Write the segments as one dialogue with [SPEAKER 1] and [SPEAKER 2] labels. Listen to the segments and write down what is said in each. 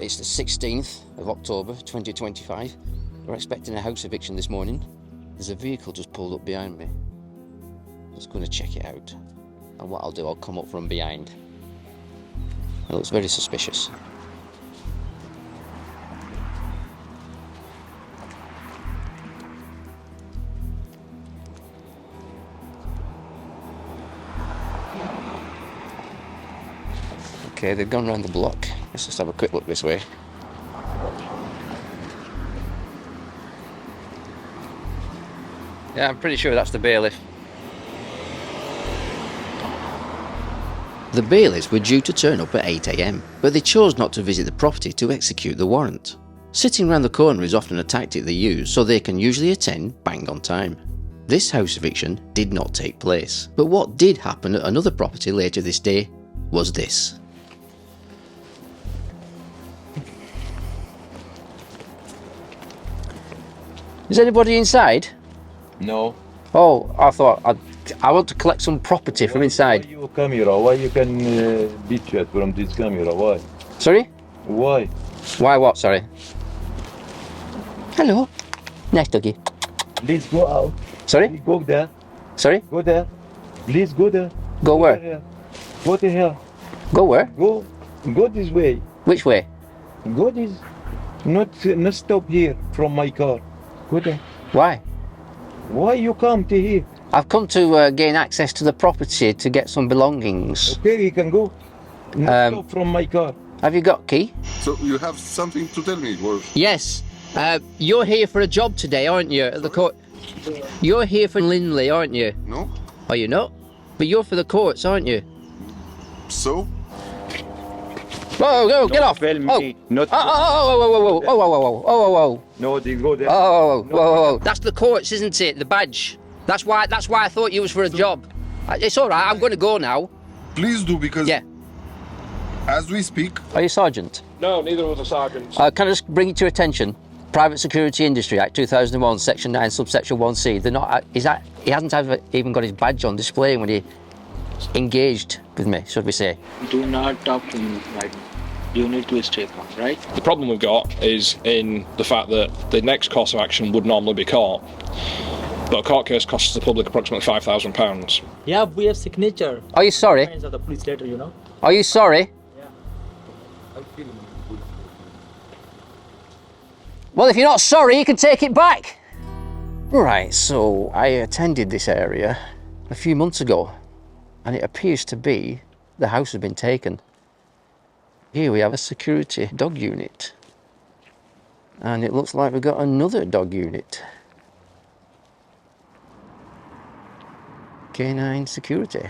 [SPEAKER 1] It's the 16th of October 2025. We're expecting a house eviction this morning. There's a vehicle just pulled up behind me. I'm just going to check it out. And what I'll do, I'll come up from behind. It looks very suspicious. Okay, they've gone round the block. Let's just have a quick look this way. Yeah, I'm pretty sure that's the bailiff. The bailiffs were due to turn up at 8 AM, but they chose not to visit the property to execute the warrant. Sitting round the corner is often a tactic they use, so they can usually attend bang on time. This house eviction did not take place, but what did happen at another property later this day was this. Is anybody inside?
[SPEAKER 2] No.
[SPEAKER 1] Oh, I thought I want to collect some property from inside.
[SPEAKER 2] Why you camera? Why you can be chat from this camera? Why?
[SPEAKER 1] Sorry?
[SPEAKER 2] Why?
[SPEAKER 1] Why what, sorry? Hello. Nice doggy.
[SPEAKER 2] Please go out.
[SPEAKER 1] Sorry?
[SPEAKER 2] Go there.
[SPEAKER 1] Sorry?
[SPEAKER 2] Go there. Please go there.
[SPEAKER 1] Go where?
[SPEAKER 2] There. Go to here.
[SPEAKER 1] Go where?
[SPEAKER 2] Go this way.
[SPEAKER 1] Which way?
[SPEAKER 2] Go this. Not stop here from my car. Go there.
[SPEAKER 1] Why?
[SPEAKER 2] Why you come to here?
[SPEAKER 1] I've come to gain access to the property to get some belongings.
[SPEAKER 2] Okay, you can go. Stop from my car.
[SPEAKER 1] Have you got key?
[SPEAKER 3] So you have something to tell me? Or...
[SPEAKER 1] Yes. You're here for a job today, aren't you? At the court. You're here for Linley, aren't you?
[SPEAKER 3] No.
[SPEAKER 1] Are you not? But you're for the courts, aren't you?
[SPEAKER 3] So?
[SPEAKER 1] Whoa, go, get off!
[SPEAKER 2] Tell me. Not
[SPEAKER 1] Oh.
[SPEAKER 2] No, they go there.
[SPEAKER 1] Oh. That's the courts, isn't it? The badge. That's why I thought you was for a job. It's all right. I'm going to go now.
[SPEAKER 3] Please do, because
[SPEAKER 1] Yeah.
[SPEAKER 3] as we speak...
[SPEAKER 1] Are you sergeant?
[SPEAKER 4] No, neither was a sergeant.
[SPEAKER 1] Can I just bring it to your attention? Private Security Industry Act 2001, Section 9, Subsection 1C. They're not. He hasn't even got his badge on display when he engaged with me, should we say?
[SPEAKER 5] Do not talk to me right now. You need to stay calm, right?
[SPEAKER 4] The problem we've got is in the fact that the next course of action would normally be court. But a court case costs the public approximately £5,000.
[SPEAKER 6] Yeah, we have signature.
[SPEAKER 1] Are you sorry?
[SPEAKER 6] Of the police letter, you know.
[SPEAKER 1] Are you sorry?
[SPEAKER 6] Yeah.
[SPEAKER 1] Well, if you're not sorry, you can take it back. Right, so I attended this area a few months ago, and it appears to be the house has been taken. Here we have a security dog unit, and it looks like we've got another dog unit. Canine security.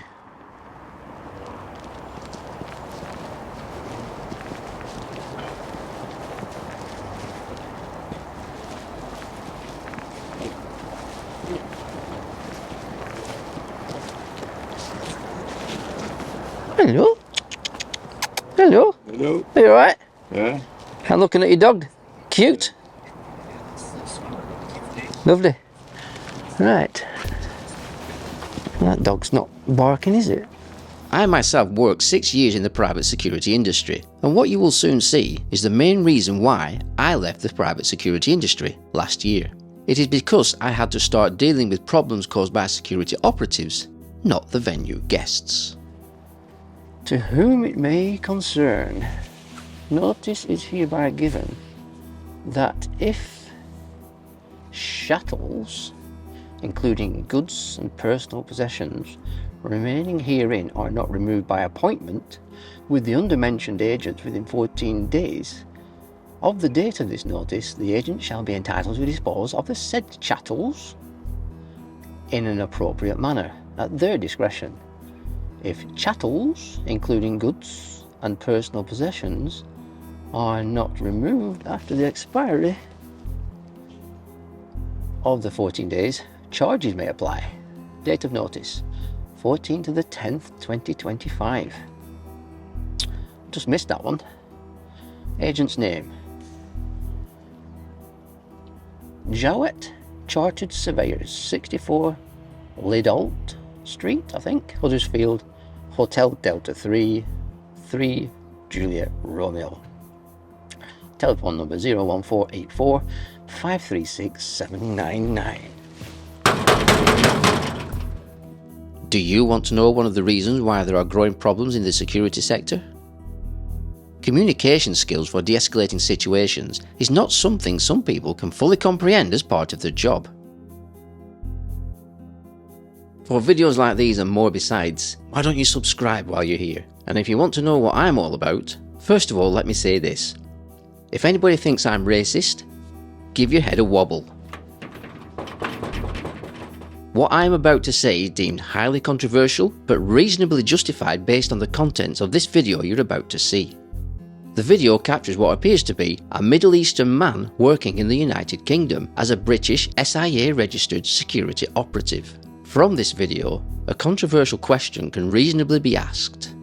[SPEAKER 1] Hello. Hello.
[SPEAKER 2] Hello.
[SPEAKER 1] Are you alright?
[SPEAKER 2] Yeah.
[SPEAKER 1] I'm looking at your dog. Cute. Lovely. Right. That dog's not barking, is it? I myself worked 6 years in the private security industry, and what you will soon see is the main reason why I left the private security industry last year. It is because I had to start dealing with problems caused by security operatives, not the venue guests. To whom it may concern, notice is hereby given that if chattels, including goods and personal possessions, remaining herein are not removed by appointment with the undermentioned agent within 14 days of the date of this notice, the agent shall be entitled to dispose of the said chattels in an appropriate manner at their discretion. If chattels, including goods and personal possessions, are not removed after the expiry of the 14 days, charges may apply. Date of notice, 14 to the 10th, 2025. Just missed that one. Agent's name, Jowett Chartered Surveyors, 64 Lidault Street, I think, Huddersfield, Hotel Delta 3, 3 Juliet Romeo. Telephone number 01484 536 799. Do you want to know one of the reasons why there are growing problems in the security sector? Communication skills for de-escalating situations is not something some people can fully comprehend as part of their job. For videos like these and more besides, why don't you subscribe while you're here? And if you want to know what I'm all about, first of all let me say this. If anybody thinks I'm racist, give your head a wobble. What I'm about to say is deemed highly controversial, but reasonably justified based on the contents of this video you're about to see. The video captures what appears to be a Middle Eastern man working in the United Kingdom as a British SIA registered security operative. From this video, a controversial question can reasonably be asked.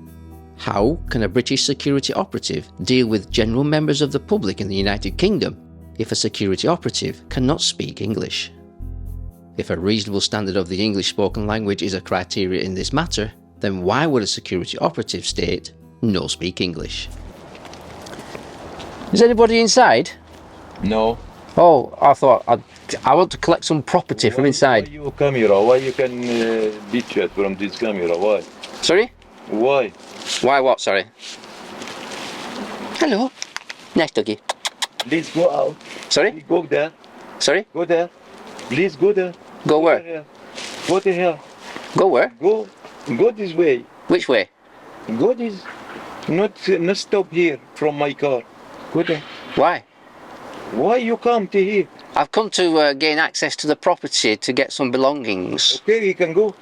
[SPEAKER 1] How can a British security operative deal with general members of the public in the United Kingdom if a security operative cannot speak English? If a reasonable standard of the English spoken language is a criteria in this matter, then why would a security operative state, "No speak English"? Is anybody inside?
[SPEAKER 2] No.
[SPEAKER 1] Oh, I want to collect some property from inside.
[SPEAKER 2] Why you camera? Why you can be chat from this camera? Why?
[SPEAKER 1] Sorry?
[SPEAKER 2] Why?
[SPEAKER 1] Why what, sorry? Hello. Nice doggy.
[SPEAKER 2] Please go out.
[SPEAKER 1] Sorry?
[SPEAKER 2] Go there.
[SPEAKER 1] Sorry?
[SPEAKER 2] Go there. Please go there.
[SPEAKER 1] Go where?
[SPEAKER 2] Here. Go to here.
[SPEAKER 1] Go where?
[SPEAKER 2] Go this way.
[SPEAKER 1] Which way?
[SPEAKER 2] Go this. Not stop here from my car. Go there.
[SPEAKER 1] Why?
[SPEAKER 2] Why you come to here?
[SPEAKER 1] I've come to gain access to the property to get some belongings.
[SPEAKER 2] Okay, you can go.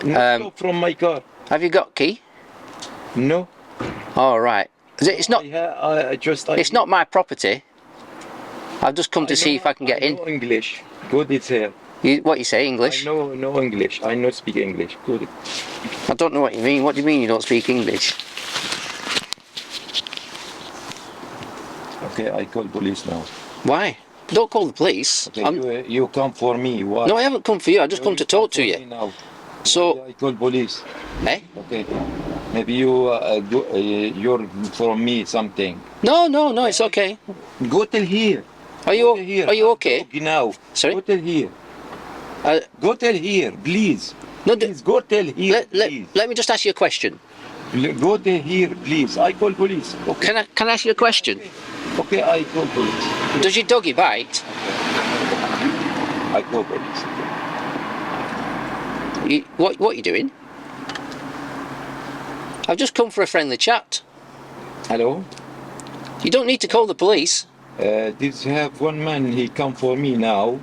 [SPEAKER 2] Not stop from my car.
[SPEAKER 1] Have you got key?
[SPEAKER 2] No.
[SPEAKER 1] All right. It's not.
[SPEAKER 2] It's
[SPEAKER 1] not my property. I've just come to see if I can get in.
[SPEAKER 2] know English. Go this here.
[SPEAKER 1] What you say, English?
[SPEAKER 2] I know no English. I not speak English. Good.
[SPEAKER 1] I don't know what you mean. What do you mean you don't speak English?
[SPEAKER 2] Okay, I call police now.
[SPEAKER 1] Why? Don't call the police.
[SPEAKER 2] Okay, you come for me. Why?
[SPEAKER 1] No, I haven't come for you. I just come to talk to you.
[SPEAKER 2] Now.
[SPEAKER 1] So,
[SPEAKER 2] I call police.
[SPEAKER 1] eh?
[SPEAKER 2] Okay. Maybe you're from me something.
[SPEAKER 1] No, it's okay.
[SPEAKER 2] Go till here.
[SPEAKER 1] Are you okay?
[SPEAKER 2] Okay, now.
[SPEAKER 1] Sorry?
[SPEAKER 2] Go till here.
[SPEAKER 1] Uh,
[SPEAKER 2] Go till here, please.
[SPEAKER 1] No,
[SPEAKER 2] Please go till here, please.
[SPEAKER 1] let me just ask you a question.
[SPEAKER 2] Go till here, please. I call police. Okay.
[SPEAKER 1] Can I ask you a question?
[SPEAKER 2] Okay, I call police.
[SPEAKER 1] Does your doggy bite?
[SPEAKER 2] I call police.
[SPEAKER 1] What are you doing? I've just come for a friendly chat.
[SPEAKER 2] Hello?
[SPEAKER 1] You don't need to call the police.
[SPEAKER 2] This have one man, he come for me now.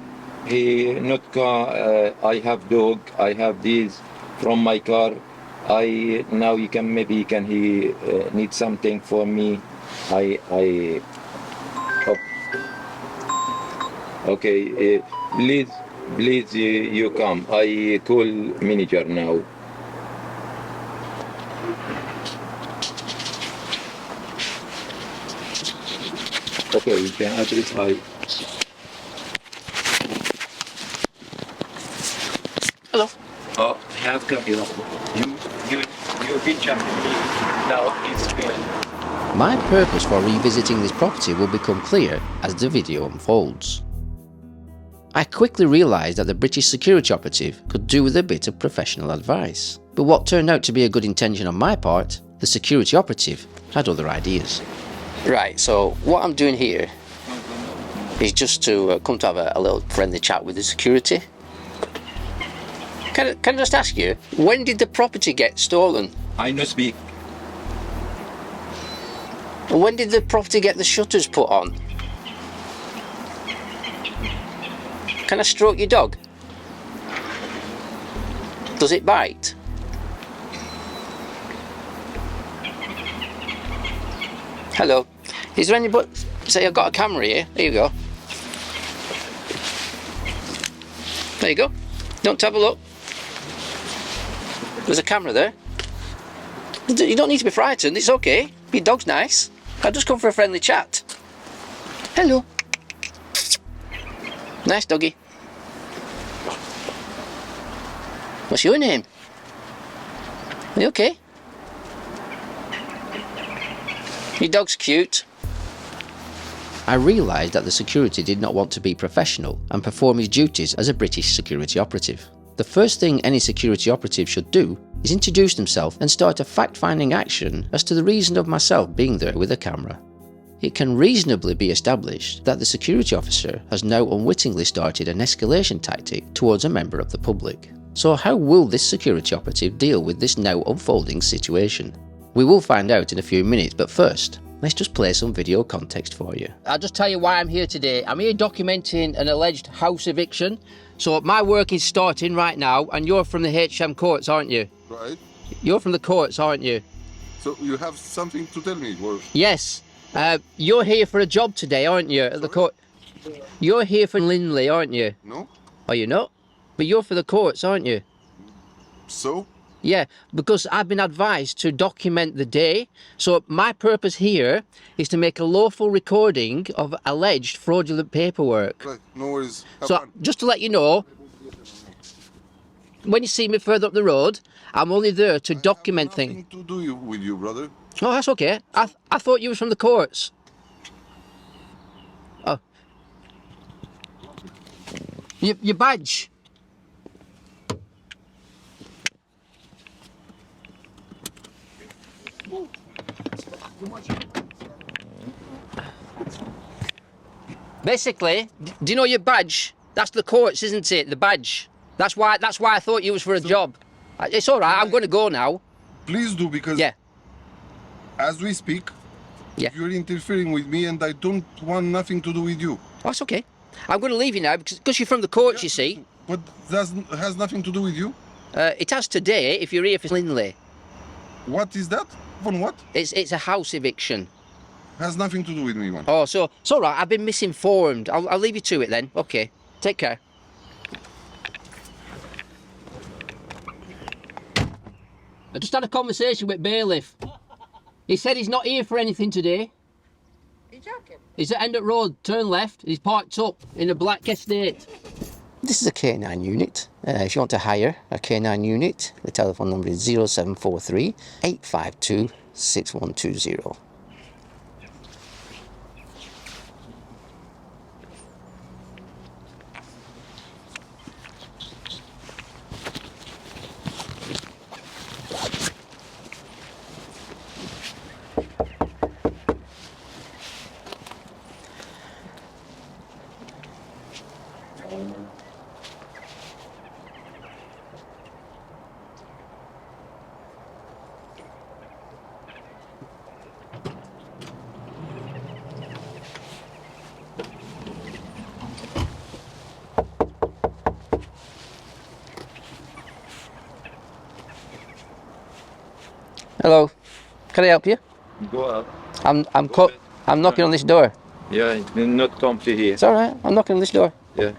[SPEAKER 2] He not car, I have dog, I have this from my car. Now he can, maybe he can, he need something for me. Okay, please you come. I call manager now. Okay, you can address
[SPEAKER 1] Hello.
[SPEAKER 2] Oh, have come, you picture now it's good.
[SPEAKER 1] My purpose for revisiting this property will become clear as the video unfolds. I quickly realised that the British security operative could do with a bit of professional advice. But what turned out to be a good intention on my part, the security operative had other ideas. Right, so what I'm doing here is just to come to have a little friendly chat with the security. Can I just ask you, when did the property get stolen?
[SPEAKER 2] I no speak.
[SPEAKER 1] And when did the property get the shutters put on? Can I stroke your dog? Does it bite? Hello. Is there anybody? Say I've got a camera here. There you go. There you go. Don't have a look. There's a camera there. You don't need to be frightened. It's okay. Your dog's nice. I've just come for a friendly chat. Hello. Nice doggy. What's your name? Are you okay? Your dog's cute. I realised that the security did not want to be professional and perform his duties as a British security operative. The first thing any security operative should do is introduce themselves and start a fact-finding action as to the reason of myself being there with a camera. It can reasonably be established that the security officer has now unwittingly started an escalation tactic towards a member of the public. So how will this security operative deal with this now unfolding situation? We will find out in a few minutes, but first, let's just play some video context for you. I'll just tell you why I'm here today. I'm here documenting an alleged house eviction. So my work is starting right now, and you're from the HM courts, aren't you?
[SPEAKER 3] Right?
[SPEAKER 1] You're from the courts, aren't you?
[SPEAKER 3] So you have something to tell me, or
[SPEAKER 1] Yes. You're here for a job today, aren't you, at the court? You're here for Linley, aren't you?
[SPEAKER 3] no?
[SPEAKER 1] Are you not? But you're for the courts, aren't you?
[SPEAKER 3] So
[SPEAKER 1] Yeah, because I've been advised to document the day. So my purpose here is to make a lawful recording of alleged fraudulent paperwork.
[SPEAKER 3] right, no worries. Have
[SPEAKER 1] So
[SPEAKER 3] fun.
[SPEAKER 1] just to let you know, when you see me further up the road, I'm only there to document
[SPEAKER 3] I have
[SPEAKER 1] things.
[SPEAKER 3] nothing to do with you, brother.
[SPEAKER 1] Oh, that's okay. I thought you was from the courts. Oh. Your badge. Basically, do you know your badge? That's the courts, isn't it? The badge. That's why I thought you was for a job. It's all right. I'm going to go now.
[SPEAKER 3] Please do, because
[SPEAKER 1] Yeah.
[SPEAKER 3] as we speak,
[SPEAKER 1] Yeah.
[SPEAKER 3] you're interfering with me, and I don't want nothing to do with you.
[SPEAKER 1] Oh, that's okay. I'm going to leave you now because you're from the courts, you see.
[SPEAKER 3] But that has nothing to do with you.
[SPEAKER 1] It has today if you're here for Linley.
[SPEAKER 3] What is that? On what?
[SPEAKER 1] It's a house eviction.
[SPEAKER 3] Has nothing to do with me, man.
[SPEAKER 1] Oh, so it's all right. I've been misinformed. I'll leave you to it then. Okay. Take care. I just had a conversation with bailiff. He said he's not here for anything today.
[SPEAKER 7] Are you joking?
[SPEAKER 1] He's at Endert Road, turn left. He's parked up in a black estate. This is a K9 unit. If you want to hire a K9 unit, the telephone number is 0743 852 6120. Hello, can I help you?
[SPEAKER 2] Go up.
[SPEAKER 1] I'm knocking on this door.
[SPEAKER 2] Yeah, not come to here.
[SPEAKER 1] It's all right. I'm knocking on this door.
[SPEAKER 2] Yeah.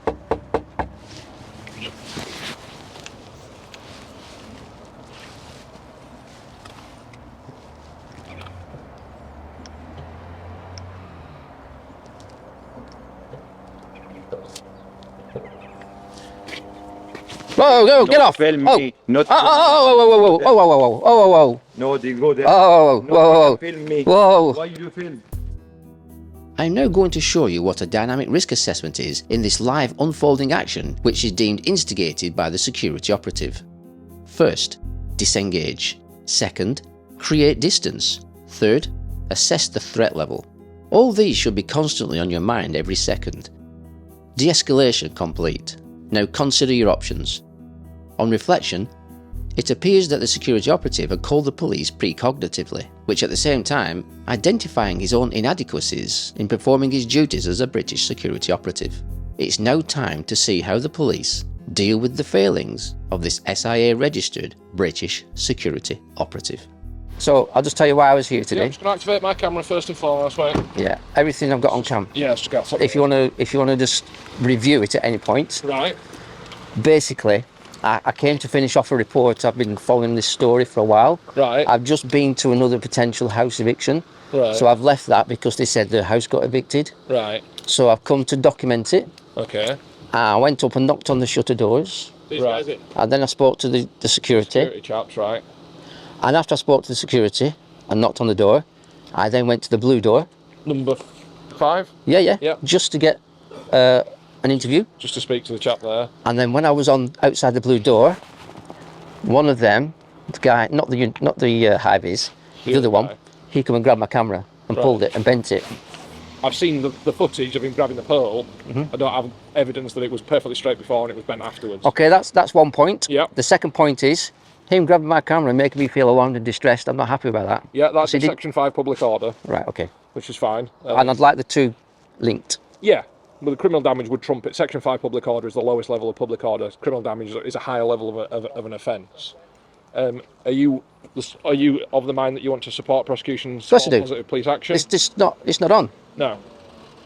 [SPEAKER 1] Whoa, go, get
[SPEAKER 2] Not
[SPEAKER 1] off!
[SPEAKER 2] film
[SPEAKER 1] Oh.
[SPEAKER 2] me. Not
[SPEAKER 1] Oh, oh, whoa, whoa, whoa, whoa, whoa, whoa, whoa, whoa, whoa, whoa,
[SPEAKER 2] No, they go there.
[SPEAKER 1] whoa,
[SPEAKER 2] No,
[SPEAKER 1] whoa, whoa,
[SPEAKER 2] film me.
[SPEAKER 1] whoa.
[SPEAKER 2] Why you film?
[SPEAKER 1] I'm now going to show you what a dynamic risk assessment is in this live unfolding action, which is deemed instigated by the security operative. First, disengage. Second, create distance. Third, assess the threat level. All these should be constantly on your mind every second. De-escalation complete. Now consider your options. On reflection, it appears that the security operative had called the police precognitively, which at the same time identifying his own inadequacies in performing his duties as a British security operative. It's now time to see how the police deal with the failings of this SIA registered British security operative. So I'll just tell you why I was here
[SPEAKER 4] Yeah,
[SPEAKER 1] today.
[SPEAKER 4] I'm just going to activate my camera first and foremost, mate.
[SPEAKER 1] Yeah, everything I've got on cam.
[SPEAKER 4] Yeah, just go.
[SPEAKER 1] If you want to just review it at any point.
[SPEAKER 4] Right.
[SPEAKER 1] Basically, I came to finish off a report. I've been following this story for a while.
[SPEAKER 4] Right.
[SPEAKER 1] I've just been to another potential house eviction.
[SPEAKER 4] Right.
[SPEAKER 1] So I've left that because they said the house got evicted.
[SPEAKER 4] Right.
[SPEAKER 1] So I've come to document it.
[SPEAKER 4] Okay.
[SPEAKER 1] I went up and knocked on the shutter doors.
[SPEAKER 4] These guys, it.
[SPEAKER 1] And then I spoke to the security.
[SPEAKER 4] Security chaps, right.
[SPEAKER 1] And after I spoke to the security and knocked on the door, I then went to the blue door.
[SPEAKER 4] Number 5?
[SPEAKER 1] Yeah, yeah.
[SPEAKER 4] Yeah.
[SPEAKER 1] Just to get an interview.
[SPEAKER 4] Just to speak to the chap there.
[SPEAKER 1] And then when I was on outside the blue door, one of them, the guy, not the high vis, the other one,
[SPEAKER 4] guy.
[SPEAKER 1] he come and grabbed my camera and pulled it and bent it.
[SPEAKER 4] I've seen the footage of him grabbing the pearl. I don't have evidence that it was perfectly straight before and it was bent afterwards.
[SPEAKER 1] Okay, that's one point.
[SPEAKER 4] Yep.
[SPEAKER 1] The second point is him grabbing my camera and making me feel alarmed and distressed. I'm not happy about that.
[SPEAKER 4] Yeah, that's
[SPEAKER 1] So
[SPEAKER 4] in
[SPEAKER 1] he did-
[SPEAKER 4] Section 5 public order,
[SPEAKER 1] Right, okay.
[SPEAKER 4] which is fine.
[SPEAKER 1] And I'd like the two linked.
[SPEAKER 4] Yeah, but the criminal damage would trump it. Section 5 public order is the lowest level of public order. Criminal damage is a higher level of an offence. Are you of the mind that you want to support prosecution's
[SPEAKER 1] course I do.
[SPEAKER 4] positive police action?
[SPEAKER 1] It's not on.
[SPEAKER 4] No.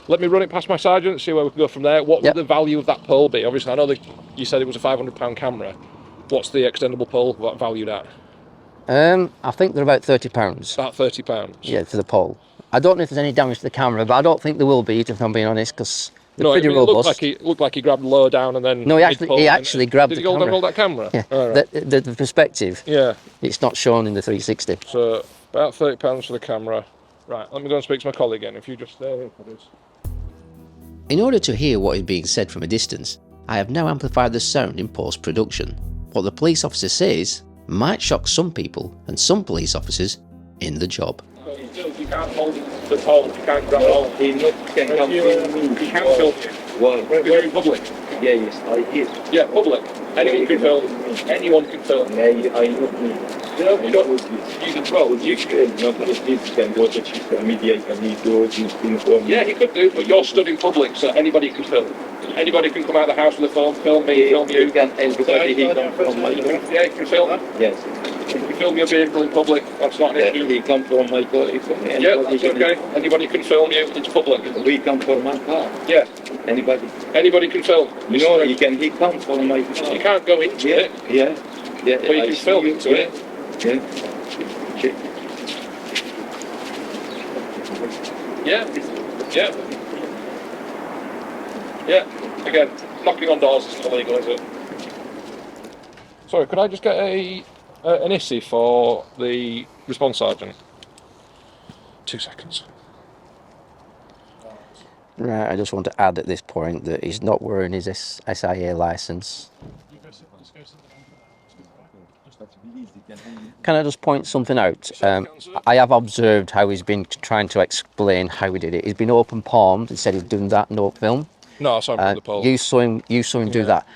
[SPEAKER 4] Let me run it past my sergeant, see where we can go from there. What
[SPEAKER 1] Yep.
[SPEAKER 4] would the value of that pearl be? Obviously, I know that you said it was a £500 camera. What's the extendable pearl valued at?
[SPEAKER 1] I think they're about £30.
[SPEAKER 4] About £30.
[SPEAKER 1] Yeah, for the pole. I don't know if there's any damage to the camera, but I don't think there will be, if I'm being honest, because they're
[SPEAKER 4] No,
[SPEAKER 1] pretty
[SPEAKER 4] it looked
[SPEAKER 1] robust.
[SPEAKER 4] like he grabbed low down and then.
[SPEAKER 1] No, he
[SPEAKER 4] mid-pull
[SPEAKER 1] actually
[SPEAKER 4] and-
[SPEAKER 1] grabbed
[SPEAKER 4] Did
[SPEAKER 1] the
[SPEAKER 4] he hold
[SPEAKER 1] camera.
[SPEAKER 4] hold that camera?
[SPEAKER 1] Yeah,
[SPEAKER 4] All right.
[SPEAKER 1] the perspective,
[SPEAKER 4] Yeah.
[SPEAKER 1] it's not shown in the 360.
[SPEAKER 4] So about £30 for the camera. Right, let me go and speak to my colleague again. If you just stay here, please.
[SPEAKER 1] In order to hear what is being said from a distance, I have now amplified the sound in post-production. What the police officer says might shock some people and some police officers in the job.
[SPEAKER 4] You can't hold the pole. You can't grab it all.
[SPEAKER 2] He not can come film me.
[SPEAKER 4] You can't film.
[SPEAKER 2] Why?
[SPEAKER 4] We're in public.
[SPEAKER 2] Yeah, yes, I hear.
[SPEAKER 4] Yeah, public. Anyone can film. Anyone can film.
[SPEAKER 2] I not me.
[SPEAKER 4] No, you don't. You can film. You can.
[SPEAKER 2] Not this can go to social media, can he go to inform me?
[SPEAKER 4] Yeah, he could do, but you're stood in public, so anybody can film. Anybody can come out of the house with a phone, film me, film you.
[SPEAKER 2] He can, everybody he come from my car.
[SPEAKER 4] Yeah, you can film.
[SPEAKER 2] Yes.
[SPEAKER 4] You film your vehicle in public. That's not an issue.
[SPEAKER 2] He come from my car. He come,
[SPEAKER 4] Yeah, that's okay. Anybody can film you. It's public.
[SPEAKER 2] We come from my car.
[SPEAKER 4] Yeah.
[SPEAKER 2] Anybody?
[SPEAKER 4] Anybody can film.
[SPEAKER 2] No, he come from my car.
[SPEAKER 4] You can't go into it,
[SPEAKER 2] Yeah. Yeah.
[SPEAKER 4] but you
[SPEAKER 2] I
[SPEAKER 4] can
[SPEAKER 2] see
[SPEAKER 4] film
[SPEAKER 2] you.
[SPEAKER 4] into it.
[SPEAKER 2] Yeah. Okay.
[SPEAKER 4] Yeah. Yeah. Yeah. Again, knocking on doors isn't illegal, is it? Sorry, could I just get an ISI for the response sergeant? 2 seconds.
[SPEAKER 1] Right, I just want to add at this point that he's not wearing his SIA licence. Can I just point something out? I have observed how he's been trying to explain how he did it. He's been open palmed and said he'd done that, no film.
[SPEAKER 4] No, I saw him on the pole.
[SPEAKER 1] You saw him do that.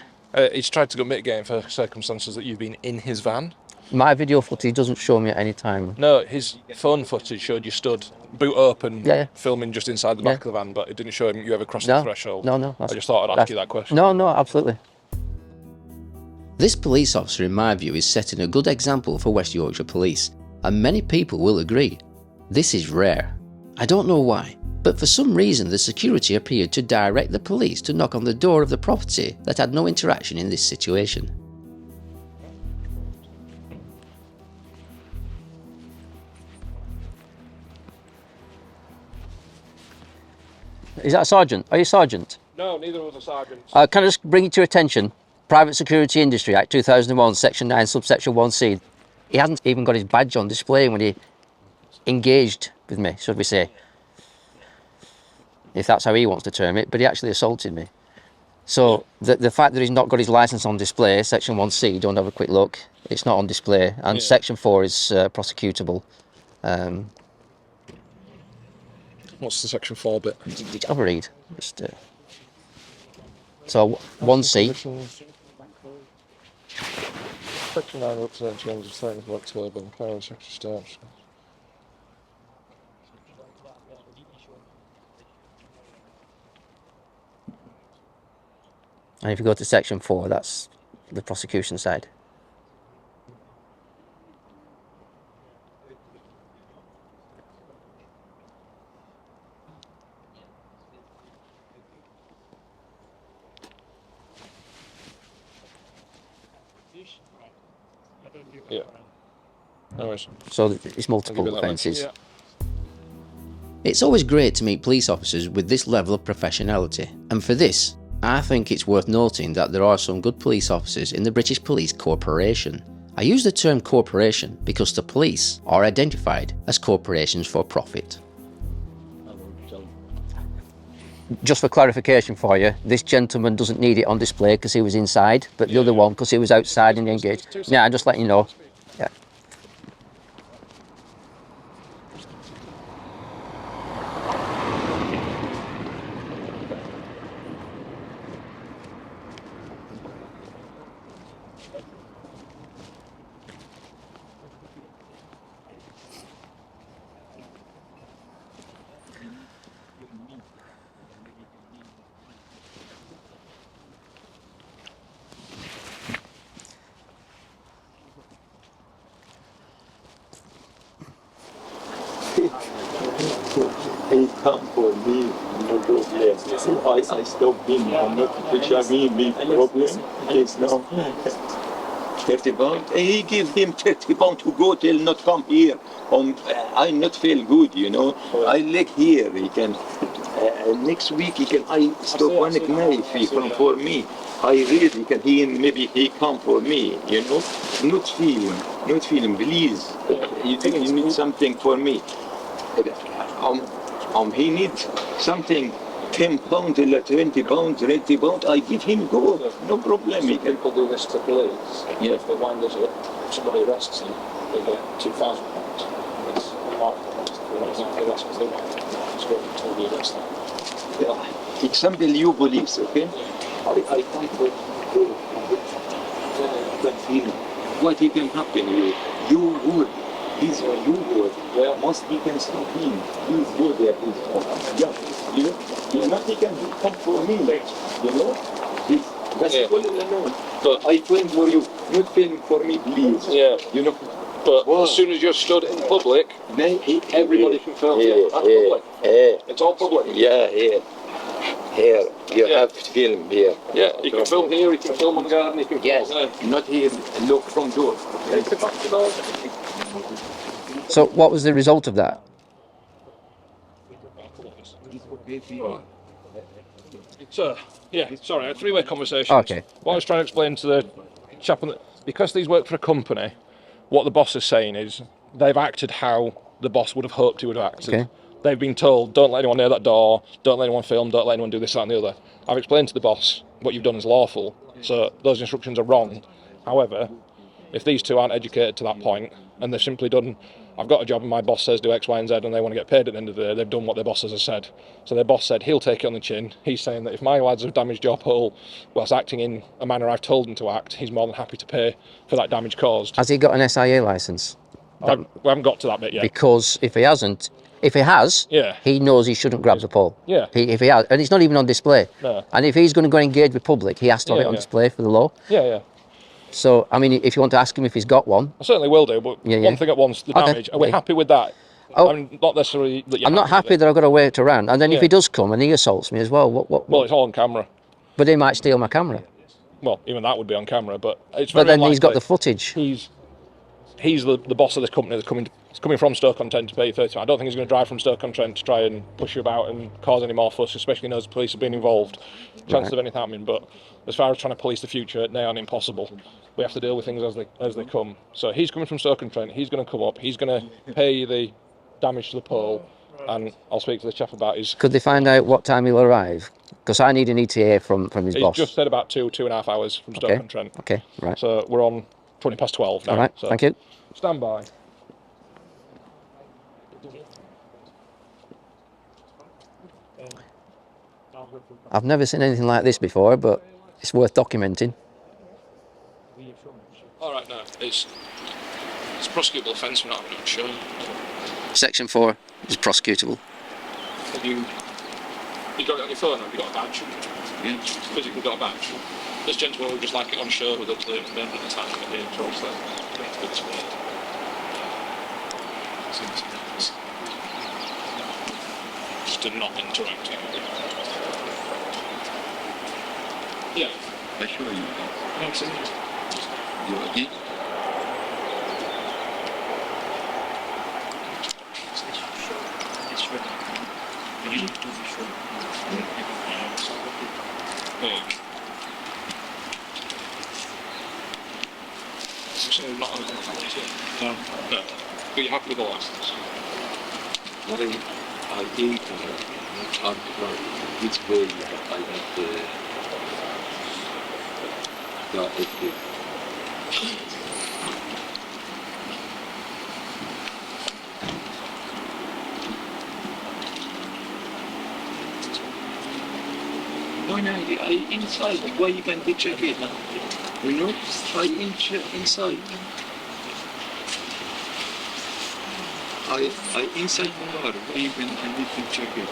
[SPEAKER 4] He's tried to go mitigate for circumstances that you've been in his van.
[SPEAKER 1] My video footage doesn't show me at any time.
[SPEAKER 4] No, his phone footage showed you stood boot open,
[SPEAKER 1] Yeah, yeah.
[SPEAKER 4] filming just inside the back of the van, but it didn't show him you ever crossed
[SPEAKER 1] No,
[SPEAKER 4] the threshold.
[SPEAKER 1] no.
[SPEAKER 4] I just thought I'd ask you that question.
[SPEAKER 1] No, absolutely.
[SPEAKER 8] This police officer, in my view, is setting a good example for West Yorkshire Police, and many people will agree. This is rare. I don't know why, but for some reason the security appeared to direct the police to knock on the door of the property that had no interaction in this situation.
[SPEAKER 1] Is that a sergeant? Are you a sergeant?
[SPEAKER 4] No, neither was a sergeant.
[SPEAKER 1] Can I just bring it to your attention? Private Security Industry Act 2001, Section 9, subsection 1C. He hasn't even got his badge on display when he engaged with me, should we say. If that's how he wants to term it, but he actually assaulted me. So the fact that he's not got his licence on display, Section 1C, don't have a quick look, it's not on display, and Section 4 is prosecutable.
[SPEAKER 4] What's the Section 4 bit?
[SPEAKER 1] Have a read. Just, so 1C.
[SPEAKER 4] Section 9 represents members of things like to label and power and secretary of state.
[SPEAKER 1] And if you go to Section 4, that's the prosecution side.
[SPEAKER 4] Yeah. Anyways,
[SPEAKER 1] So it's
[SPEAKER 4] I'll give
[SPEAKER 1] multiple
[SPEAKER 4] you that much.
[SPEAKER 1] offences.
[SPEAKER 4] Yeah.
[SPEAKER 8] It's always great to meet police officers with this level of professionality, and for this, I think it's worth noting that there are some good police officers in the British Police Corporation. I use the term corporation because the police are identified as corporations for profit.
[SPEAKER 1] Just for clarification for you, this gentleman doesn't need it on display because he was inside, but the other one because he was outside and engaged. Yeah, I'm just letting you know. Yeah.
[SPEAKER 2] He come for me, no problem. So I stop him. I'm not pushing me problem. Yes, no. 30 pound. He give him 30 pound to go till not come here. I not feel good, you know. I like here. He can. Next week he can. I stop one knife. He come for me. I really can. Maybe he come for me. You know. Not feeling. Please. You need something for me. He needs something, 10 pounds, 20 pounds, 30 pounds, I give him go, no problem. He can.
[SPEAKER 4] People do this to police.
[SPEAKER 2] Yeah.
[SPEAKER 4] If they wind us up, somebody arrests him, they get £2,000. It's remarkable. That's because they want to go until the arrest them.
[SPEAKER 2] Example, you police, okay? I come for you. Can feel what he can happen. You good. He's you good. Well, most he can stop him. He's good there. Yeah. You know, he can come for me. You know? That's all alone.
[SPEAKER 4] But
[SPEAKER 2] I film for you. You film for me, please.
[SPEAKER 4] yeah,
[SPEAKER 2] You know?
[SPEAKER 4] but as soon as you're stood in public,
[SPEAKER 2] Then
[SPEAKER 4] everybody can film you. That's public. It's all public.
[SPEAKER 2] Yeah, here. You
[SPEAKER 4] Yeah.
[SPEAKER 2] have to film here.
[SPEAKER 4] Yeah, you can film here, you can film on the garden, you can film
[SPEAKER 2] Yes.
[SPEAKER 4] there.
[SPEAKER 2] Not here. Look from door.
[SPEAKER 1] So what was the result of that?
[SPEAKER 4] So, yeah, sorry, a three-way conversation.
[SPEAKER 1] Okay.
[SPEAKER 4] What I was trying to explain to the chap, because these work for a company, what the boss is saying is they've acted how the boss would have hoped he would have acted.
[SPEAKER 1] Okay.
[SPEAKER 4] They've been told, don't let anyone near that door, don't let anyone film, don't let anyone do this, that and the other. I've explained to the boss what you've done is lawful, so those instructions are wrong. However, if these two aren't educated to that point, and they've simply done, I've got a job and my boss says do X, Y and Z and they want to get paid at the end of the day, they've done what their bosses have said. So their boss said he'll take it on the chin. He's saying that if my lads have damaged your hull whilst acting in a manner I've told them to act, he's more than happy to pay for that damage caused.
[SPEAKER 1] Has he got an SIA licence?
[SPEAKER 4] We haven't got to that bit yet.
[SPEAKER 1] Because if he hasn't, if he has,
[SPEAKER 4] Yeah.
[SPEAKER 1] he knows he shouldn't grab the pole.
[SPEAKER 4] Yeah.
[SPEAKER 1] If he has, and it's not even on display.
[SPEAKER 4] No.
[SPEAKER 1] And if he's going to go and engage with public, he has to have
[SPEAKER 4] Yeah,
[SPEAKER 1] it on
[SPEAKER 4] yeah.
[SPEAKER 1] display for the law.
[SPEAKER 4] Yeah.
[SPEAKER 1] So, I mean, if you want to ask him if he's got one,
[SPEAKER 4] I certainly will do, but
[SPEAKER 1] Yeah.
[SPEAKER 4] one thing at once, the
[SPEAKER 1] Okay.
[SPEAKER 4] damage. Are we happy with that?
[SPEAKER 1] Oh.
[SPEAKER 4] I'm not necessarily that you're
[SPEAKER 1] I'm not
[SPEAKER 4] with
[SPEAKER 1] happy
[SPEAKER 4] it.
[SPEAKER 1] that I've got to wait around. And then if
[SPEAKER 4] Yeah.
[SPEAKER 1] he does come and he assaults me as well, what?
[SPEAKER 4] Well, it's all on camera.
[SPEAKER 1] But he might steal my camera.
[SPEAKER 4] Well, even that would be on camera, but it's
[SPEAKER 1] But
[SPEAKER 4] very
[SPEAKER 1] then he's got
[SPEAKER 4] unlikely.
[SPEAKER 1] the footage.
[SPEAKER 4] He's the boss of this company that's coming from Stoke-on-Trent to pay you 30. I don't think he's going to drive from Stoke-on-Trent to try and push you about and cause any more fuss, especially knows the police have been involved. Chances
[SPEAKER 1] Right.
[SPEAKER 4] of anything happening, but as far as trying to police the future, they aren't impossible. We have to deal with things as they come. So he's coming from Stoke-on-Trent, he's going to come up, he's going to pay you the damage to the pole, and I'll speak to the chap about his...
[SPEAKER 1] Could they find out what time he'll arrive? Because I need an ETA from his
[SPEAKER 4] He's
[SPEAKER 1] boss.
[SPEAKER 4] just said about 2.5 hours from
[SPEAKER 1] Okay.
[SPEAKER 4] Stoke-on-Trent.
[SPEAKER 1] Okay, right.
[SPEAKER 4] So we're on 20 past 12 now.
[SPEAKER 1] All right,
[SPEAKER 4] so
[SPEAKER 1] thank you.
[SPEAKER 4] Stand by.
[SPEAKER 1] I've never seen anything like this before, but it's worth documenting.
[SPEAKER 4] All right, no, it's a prosecutable offence. We're not sure.
[SPEAKER 1] Section 4 is prosecutable.
[SPEAKER 4] Have you got it on your phone? Have you got a badge? Yeah. Physically got a badge. This gentleman would just like it on show with the name at the time of the intro, so just to not interact. Yeah.
[SPEAKER 2] I show you.
[SPEAKER 4] Thanks.
[SPEAKER 2] You okay?
[SPEAKER 4] Yeah. So not on no. But you're happy with the license?
[SPEAKER 2] I hate Which way I want the active? No, I inside. Why you can be check it? You know, I inside. I inside the car. Why even I need to check it?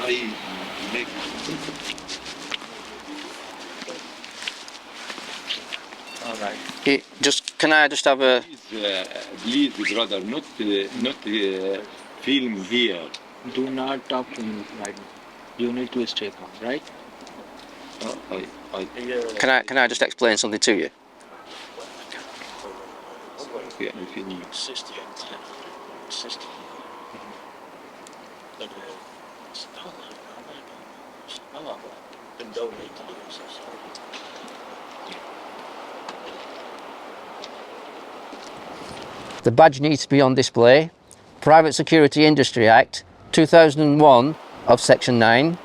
[SPEAKER 2] I make. All right.
[SPEAKER 1] Can I just have a...
[SPEAKER 2] Please, brother, not film here.
[SPEAKER 5] Do not talk to me right now. You need to stay calm, right?
[SPEAKER 1] Can I just explain something to you?
[SPEAKER 2] Yeah, I feel you.
[SPEAKER 1] The badge needs to be on display. Private Security Industry Act 2001 of Section 9.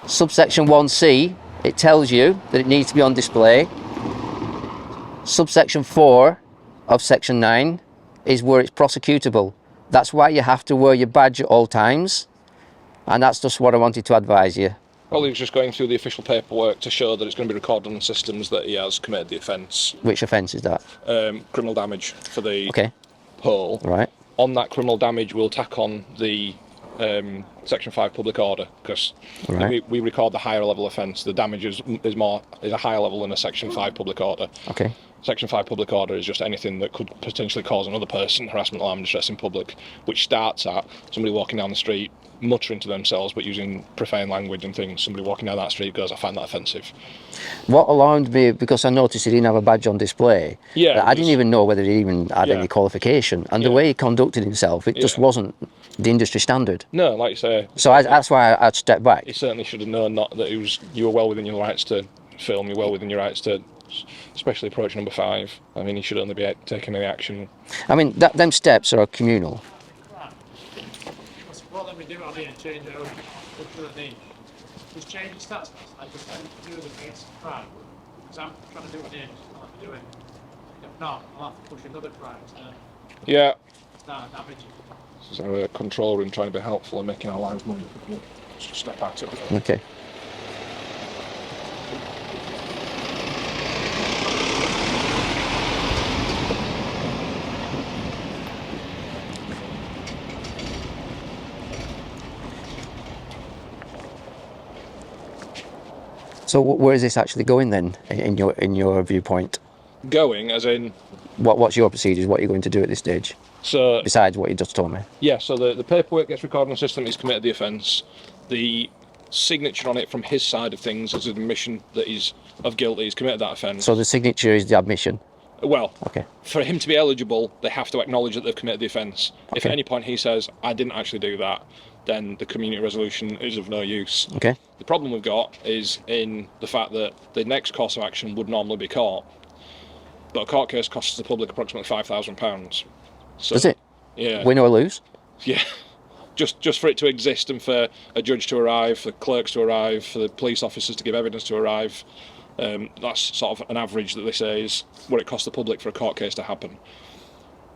[SPEAKER 1] Subsection 1C, it tells you that it needs to be on display. Subsection 4 of Section 9 is where it's prosecutable. That's why you have to wear your badge at all times. And that's just what I wanted to advise you.
[SPEAKER 4] Well, he was just going through the official paperwork to show that it's going to be recorded on the systems that he has committed the offence.
[SPEAKER 1] Which offence is that?
[SPEAKER 4] Criminal damage for the
[SPEAKER 1] Okay.
[SPEAKER 4] pole.
[SPEAKER 1] Right.
[SPEAKER 4] On that criminal damage, we'll tack on the Section 5 public order, because
[SPEAKER 1] Right.
[SPEAKER 4] we record the higher level offence. The damage is a higher level than a Section 5 public order.
[SPEAKER 1] Okay.
[SPEAKER 4] Section 5 public order is just anything that could potentially cause another person harassment, alarm, distress in public, which starts at somebody walking down the street muttering to themselves but using profane language and things. Somebody walking down that street goes, I find that offensive.
[SPEAKER 1] What alarmed me, because I noticed he didn't have a badge on display,
[SPEAKER 4] Yeah,
[SPEAKER 1] I didn't even know whether he even had
[SPEAKER 4] Yeah.
[SPEAKER 1] any qualification. And the
[SPEAKER 4] Yeah.
[SPEAKER 1] way he conducted himself, it just
[SPEAKER 4] Yeah.
[SPEAKER 1] wasn't the industry standard.
[SPEAKER 4] No, like you say,
[SPEAKER 1] So that's why I'd step back.
[SPEAKER 4] he certainly should have known not that you were well within your rights to film, you're well within your rights to, especially approach number 5. I mean, he should only be taking any action.
[SPEAKER 1] I mean, them steps are communal.
[SPEAKER 9] What let me do on here and change it over to the name. Just change the stats. I just do the base crime. Because I'm trying to do it here, I'll have to do it. If not, I'll have to push another crime to
[SPEAKER 4] Yeah.
[SPEAKER 9] start damaging.
[SPEAKER 4] So a control room trying to be helpful and making our lives more difficult. Just step out of it.
[SPEAKER 1] Okay. So where is this actually going then, in your viewpoint?
[SPEAKER 4] Going, as in,
[SPEAKER 1] What's your procedures? What are you going to do at this stage,
[SPEAKER 4] so
[SPEAKER 1] besides what you just told me?
[SPEAKER 4] yeah, so the paperwork gets recorded on the system, he's committed the offence. The signature on it from his side of things is an admission that he's of guilt, that he's committed that offence.
[SPEAKER 1] So the signature is the admission.
[SPEAKER 4] Well,
[SPEAKER 1] Okay.
[SPEAKER 4] for him to be eligible, they have to acknowledge that they've committed the offence. If
[SPEAKER 1] Okay.
[SPEAKER 4] at any point he says, I didn't actually do that, then the community resolution is of no use.
[SPEAKER 1] Okay.
[SPEAKER 4] The problem we've got is in the fact that the next course of action would normally be court, but a court case costs the public approximately £5,000. So,
[SPEAKER 1] Does it?
[SPEAKER 4] Yeah.
[SPEAKER 1] Win or lose?
[SPEAKER 4] Yeah. Just for it to exist and for a judge to arrive, for clerks to arrive, for the police officers to give evidence to arrive, that's sort of an average that they say is what it costs the public for a court case to happen.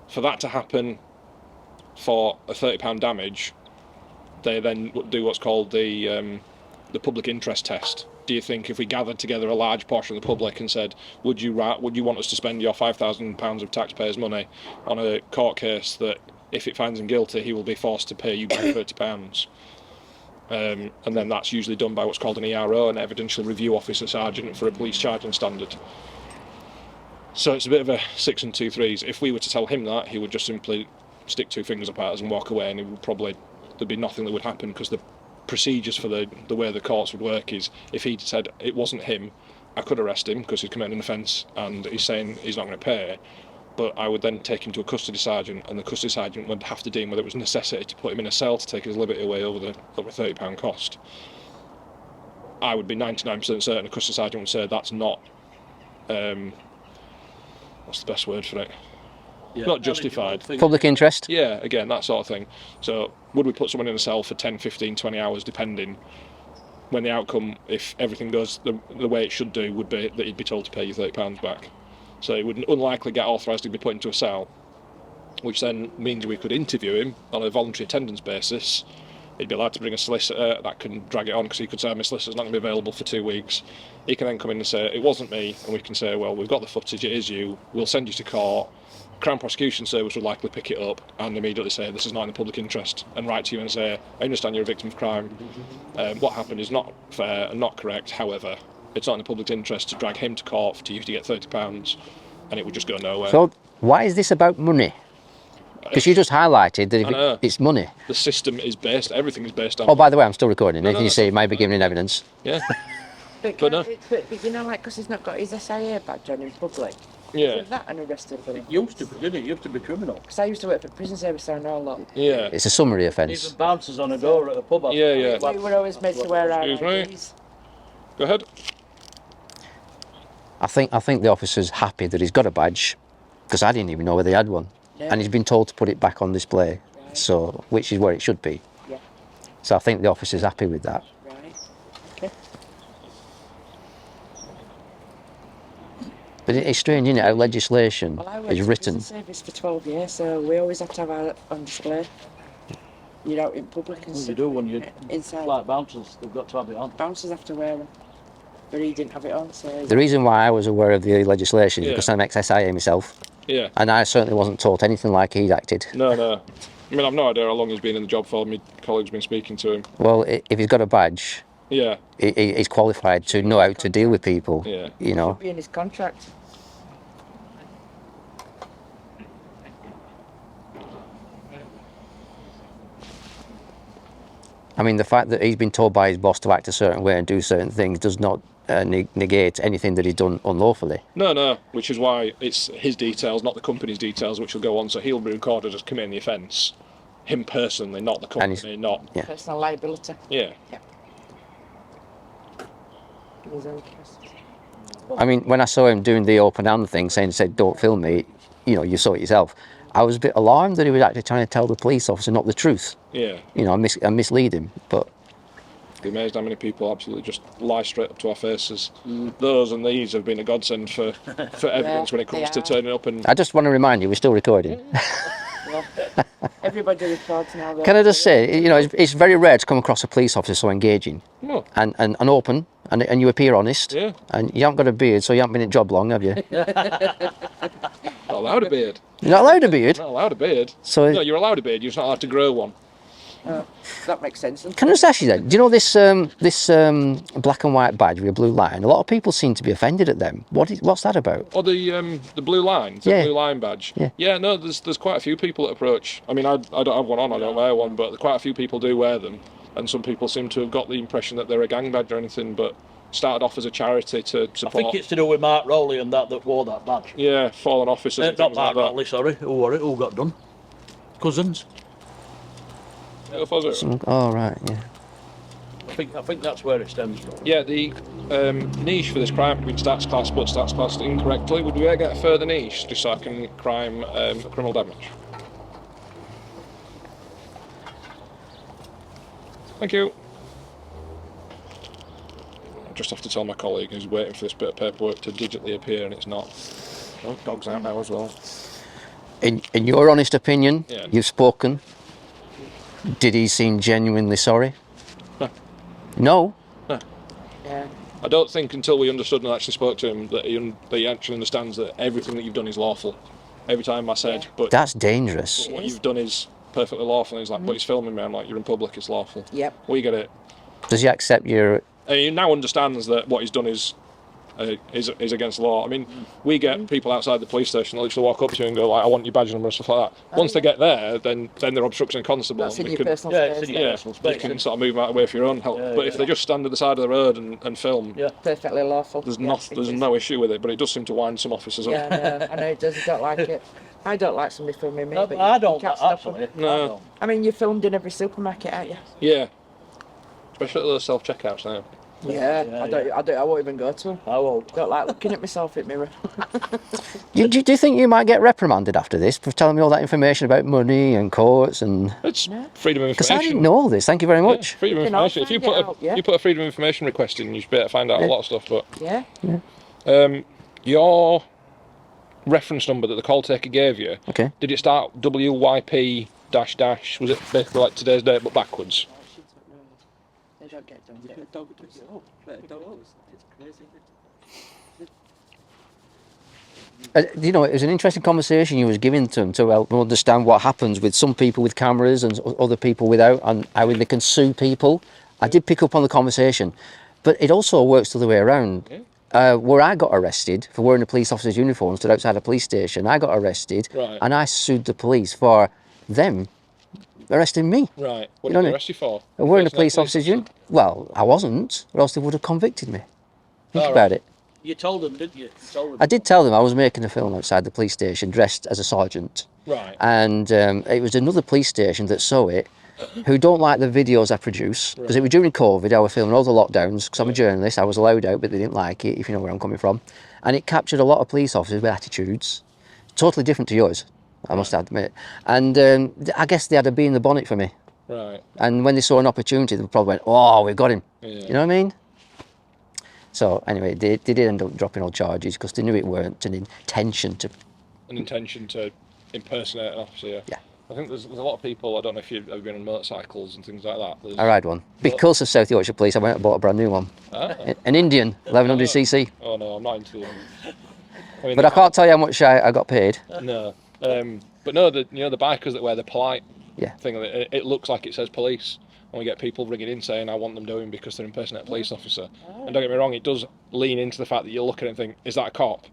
[SPEAKER 4] For that to happen for a £30 damage, they then do what's called the public interest test. Do you think if we gathered together a large portion of the public and said, would you want us to spend your £5,000 of taxpayers' money on a court case that, if it finds him guilty, he will be forced to pay you back £30? And then that's usually done by what's called an ERO, an evidential review officer sergeant, for a police charging standard. So it's a bit of a 6 and 2 3s. If we were to tell him that, he would just simply stick 2 fingers up at us and walk away, and there'd be nothing that would happen, because the procedures for the way the courts would work is, if he'd said it wasn't him, I could arrest him because he's committed an offence and he's saying he's not going to pay, but I would then take him to a custody sergeant, and the custody sergeant would have to deem whether it was necessary to put him in a cell to take his liberty away over £30 cost. I would be 99% certain a custody sergeant would say that's not what's the best word for it?
[SPEAKER 5] Yeah.
[SPEAKER 4] Not justified.
[SPEAKER 1] Public interest?
[SPEAKER 4] Yeah, again, that sort of thing. So would we put someone in a cell for 10, 15, 20 hours, depending, when the outcome, if everything goes the way it should do, would be that he'd be told to pay you £30 back. So he would unlikely get authorised to be put into a cell, which then means we could interview him on a voluntary attendance basis. He'd be allowed to bring a solicitor that can drag it on, because he could say, my solicitor's not going to be available for 2 weeks. He can then come in and say, it wasn't me, and we can say, well, we've got the footage, it is you, we'll send you to court. Crown Prosecution Service would likely pick it up and immediately say, this is not in the public interest, and write to you and say, I understand you're a victim of crime. What happened is not fair and not correct, however, it's not in the public interest to drag him to court for you to get £30, and it would just go nowhere.
[SPEAKER 1] So why is this about money? Because you just highlighted that if it's money.
[SPEAKER 4] The system is based, everything is based on...
[SPEAKER 1] Oh, by the way, I'm still recording. Anything you
[SPEAKER 4] that's
[SPEAKER 1] say, you might be giving in evidence.
[SPEAKER 4] Yeah,
[SPEAKER 7] But,
[SPEAKER 4] no.
[SPEAKER 7] but you know, like, because he's not got his SIA badge on in public.
[SPEAKER 4] yeah,
[SPEAKER 7] Is that an arrested for him?
[SPEAKER 5] Used to be, didn't it? Used to be criminal.
[SPEAKER 7] Because I used to work for prison service, so I know a lot.
[SPEAKER 4] yeah.
[SPEAKER 1] It's a summary offence.
[SPEAKER 5] Even bouncers on a door at a pub.
[SPEAKER 4] Yeah, yeah.
[SPEAKER 7] We were always made to wear our
[SPEAKER 4] Excuse me?
[SPEAKER 7] IDs.
[SPEAKER 4] Go ahead.
[SPEAKER 1] I think the officer's happy that he's got a badge, because I didn't even know whether he had one.
[SPEAKER 7] Yeah.
[SPEAKER 1] And he's been told to put it back on display, so which is where it should be.
[SPEAKER 7] Yeah.
[SPEAKER 1] So I think the officer's happy with that.
[SPEAKER 7] Right. Okay.
[SPEAKER 1] But it's strange, isn't it, how legislation
[SPEAKER 7] Well, I worked
[SPEAKER 1] is
[SPEAKER 7] in
[SPEAKER 1] written.
[SPEAKER 7] prison service for 12 years, so we always have to have our on display. You're out in public and
[SPEAKER 5] Well, you
[SPEAKER 7] stuff.
[SPEAKER 5] do when you
[SPEAKER 7] Inside.
[SPEAKER 5] like bouncers, they've got to have it on.
[SPEAKER 7] Bouncers have to wear them. But he didn't have it on, so...
[SPEAKER 1] The reason why I was aware of the legislation is
[SPEAKER 4] Yeah.
[SPEAKER 1] because I'm ex-SIA myself,
[SPEAKER 4] Yeah.
[SPEAKER 1] and I certainly wasn't taught anything like he'd acted.
[SPEAKER 4] No. I mean, I've no idea how long he's been in the job for. My colleague's been speaking to him.
[SPEAKER 1] Well, if he's got a badge,
[SPEAKER 4] Yeah,
[SPEAKER 1] he's qualified to know how to deal with people.
[SPEAKER 4] yeah.
[SPEAKER 1] You know.
[SPEAKER 7] Should be in his contract.
[SPEAKER 1] I mean, the fact that he's been told by his boss to act a certain way and do certain things does not negate anything that he's done unlawfully.
[SPEAKER 4] No, which is why it's his details, not the company's details, which will go on. So he'll be recorded as committing the offence. Him personally, not the company, not...
[SPEAKER 1] Yeah.
[SPEAKER 7] Personal liability.
[SPEAKER 4] Yeah.
[SPEAKER 7] In his own case.
[SPEAKER 1] I mean, when I saw him doing the open hand thing, said, don't film me, you know, you saw it yourself, I was a bit alarmed that he was actually trying to tell the police officer not the truth.
[SPEAKER 4] Yeah.
[SPEAKER 1] You know, and mislead him, but...
[SPEAKER 4] Be amazed how many people absolutely just lie straight up to our faces. Those and these have been a godsend for evidence when it comes to
[SPEAKER 7] they are.
[SPEAKER 4] turning up and...
[SPEAKER 1] I just want to remind you, we're still recording.
[SPEAKER 7] Yeah. Everybody records now.
[SPEAKER 1] Can I just say, you know, it's very rare to come across a police officer so engaging
[SPEAKER 4] No.
[SPEAKER 1] and open, and you appear honest.
[SPEAKER 4] Yeah.
[SPEAKER 1] And you haven't got a beard, so you haven't been in job long, have you?
[SPEAKER 4] Not allowed a beard.
[SPEAKER 1] You're not allowed a beard.
[SPEAKER 4] Not allowed a beard.
[SPEAKER 1] So
[SPEAKER 4] No, you're allowed a beard, you're just not allowed to grow one.
[SPEAKER 7] That makes sense.
[SPEAKER 1] can I just ask you then? Do you know this black and white badge with a blue line? A lot of people seem to be offended at them. What's that about?
[SPEAKER 4] Or the blue line, the
[SPEAKER 1] Yeah.
[SPEAKER 4] blue line badge.
[SPEAKER 1] Yeah.
[SPEAKER 4] No, there's quite a few people that approach. I mean, I don't have one on, I don't wear one, but quite a few people do wear them. And some people seem to have got the impression that they're a gang badge or anything, but started off as a charity to
[SPEAKER 5] I
[SPEAKER 4] support.
[SPEAKER 5] think it's to do with Mark Rowley and that wore that badge.
[SPEAKER 4] Yeah, fallen officers and
[SPEAKER 5] Not
[SPEAKER 4] things
[SPEAKER 5] Mark
[SPEAKER 4] like that.
[SPEAKER 5] Rowley, sorry. Who wore it? Who got done? Cousins.
[SPEAKER 4] Yeah, was it?
[SPEAKER 1] Oh, right, yeah.
[SPEAKER 5] I think that's where it stems from.
[SPEAKER 4] Yeah, the niche for this crime has been stats class, but stats classed incorrectly. Would we ever get a further niche just so I can crime criminal damage? Thank you. I just have to tell my colleague who's waiting for this bit of paperwork to digitally appear, and it's not. Oh, dog's out now as well.
[SPEAKER 1] In your honest opinion,
[SPEAKER 4] Yeah.
[SPEAKER 1] you've spoken. Did he seem genuinely sorry?
[SPEAKER 4] No.
[SPEAKER 1] No?
[SPEAKER 7] Yeah.
[SPEAKER 4] I don't think until we understood and actually spoke to him that he actually understands that everything that you've done is lawful. Every time I said, but
[SPEAKER 1] That's dangerous.
[SPEAKER 4] what you've done is perfectly lawful, and he's like, but he's filming me. I'm like, you're in public, it's lawful.
[SPEAKER 7] Yep.
[SPEAKER 4] We get it.
[SPEAKER 1] Does he accept your...
[SPEAKER 4] And he now understands that what he's done is against the law. I mean, we get people outside the police station that literally walk up to you and go like, I want your badge number and stuff like that. Once they get there, then they're obstructing a constable.
[SPEAKER 7] That's in
[SPEAKER 4] and
[SPEAKER 7] your
[SPEAKER 4] we can,
[SPEAKER 7] personal
[SPEAKER 5] Yeah, it's
[SPEAKER 7] space.
[SPEAKER 5] in your
[SPEAKER 4] yeah,
[SPEAKER 5] personal
[SPEAKER 4] you
[SPEAKER 5] space.
[SPEAKER 4] can sort of move out of the way for your own help.
[SPEAKER 5] Yeah,
[SPEAKER 4] but if they just stand at the side of the road and film,
[SPEAKER 5] Yeah.
[SPEAKER 7] Perfectly lawful.
[SPEAKER 4] there's
[SPEAKER 7] Yes,
[SPEAKER 4] there's
[SPEAKER 7] it is.
[SPEAKER 4] no issue with it. But it does seem to wind some officers up.
[SPEAKER 7] Yeah, I know it does. I don't like it. I don't like somebody filming me.
[SPEAKER 5] No,
[SPEAKER 7] but
[SPEAKER 5] but I
[SPEAKER 7] you
[SPEAKER 5] don't
[SPEAKER 7] can't stop 'em.
[SPEAKER 5] actually.
[SPEAKER 4] No.
[SPEAKER 5] I don't.
[SPEAKER 7] I mean, you're filmed in every supermarket, aren't you?
[SPEAKER 4] Yeah. Especially at those self checkouts now.
[SPEAKER 7] Yeah, I won't even go to 'em.
[SPEAKER 5] I won't.
[SPEAKER 7] Don't like looking at myself in mirror.
[SPEAKER 8] Do you think you might get reprimanded after this for telling me all that information about money and courts and?
[SPEAKER 4] It's freedom of
[SPEAKER 8] Because
[SPEAKER 4] information.
[SPEAKER 8] I didn't know all this. Thank you very
[SPEAKER 4] Yeah,
[SPEAKER 8] much.
[SPEAKER 4] freedom of
[SPEAKER 7] You can
[SPEAKER 4] information. If you
[SPEAKER 7] find
[SPEAKER 4] put
[SPEAKER 7] it out, yeah.
[SPEAKER 4] you put a freedom of information request in, you should be able to find out a lot of stuff. But
[SPEAKER 7] Yeah.
[SPEAKER 4] your reference number that the call taker gave you,
[SPEAKER 8] Okay.
[SPEAKER 4] did it start WYP dash dash? Was it basically like today's date but backwards?
[SPEAKER 7] They don't get done.
[SPEAKER 8] You know, it was an interesting conversation you was giving to them to help them understand what happens with some people with cameras and other people without, and how they can sue people. I did pick up on the conversation, but it also works the other way around. Where I got arrested for wearing a police officer's uniform, stood outside a police station, I got arrested,
[SPEAKER 4] Right.
[SPEAKER 8] and I sued the police for them arresting me.
[SPEAKER 4] Right. What
[SPEAKER 8] You
[SPEAKER 4] did
[SPEAKER 8] know,
[SPEAKER 4] they arrest you for?
[SPEAKER 8] Wearing a
[SPEAKER 4] Impersonating
[SPEAKER 8] police officer's uniform. Well, I wasn't, or else they would have convicted me. Think
[SPEAKER 4] All
[SPEAKER 8] about
[SPEAKER 4] right.
[SPEAKER 8] it.
[SPEAKER 5] You told them, didn't you? You told them.
[SPEAKER 8] I did tell them I was making a film outside the police station dressed as a sergeant.
[SPEAKER 4] Right.
[SPEAKER 8] And it was another police station that saw it, who don't like the videos I produce, because it was during COVID. I was filming all the lockdowns, because I'm a journalist. I was allowed out, but they didn't like it, if you know where I'm coming from. And it captured a lot of police officers with attitudes, totally different to yours, I must admit. And I guess they had a bee in the bonnet for me.
[SPEAKER 4] Right.
[SPEAKER 8] And when they saw an opportunity, they probably went, "Oh, we've got him."
[SPEAKER 4] Yeah.
[SPEAKER 8] You know what I mean? So anyway, they did end up dropping all charges because they knew it weren't an intention to.
[SPEAKER 4] An intention to impersonate an officer.
[SPEAKER 8] Yeah.
[SPEAKER 4] I think there's a lot of people. I don't know if you've ever been on motorcycles and things like that.
[SPEAKER 8] I ride one. Because of South Yorkshire Police, I went and bought a brand new one.
[SPEAKER 4] Ah.
[SPEAKER 8] An Indian, 1100cc.
[SPEAKER 4] Oh no, I'm not into them. I mean,
[SPEAKER 8] But I can't tell you how much I got paid.
[SPEAKER 4] No. But no, the bikers that wear the polite
[SPEAKER 8] Yeah.
[SPEAKER 4] thing, it looks like it says police. And we get people ringing in saying, I want them doing because they're impersonating a police officer. And don't get me wrong, it does lean into the fact that you look at it and think, is that a cop?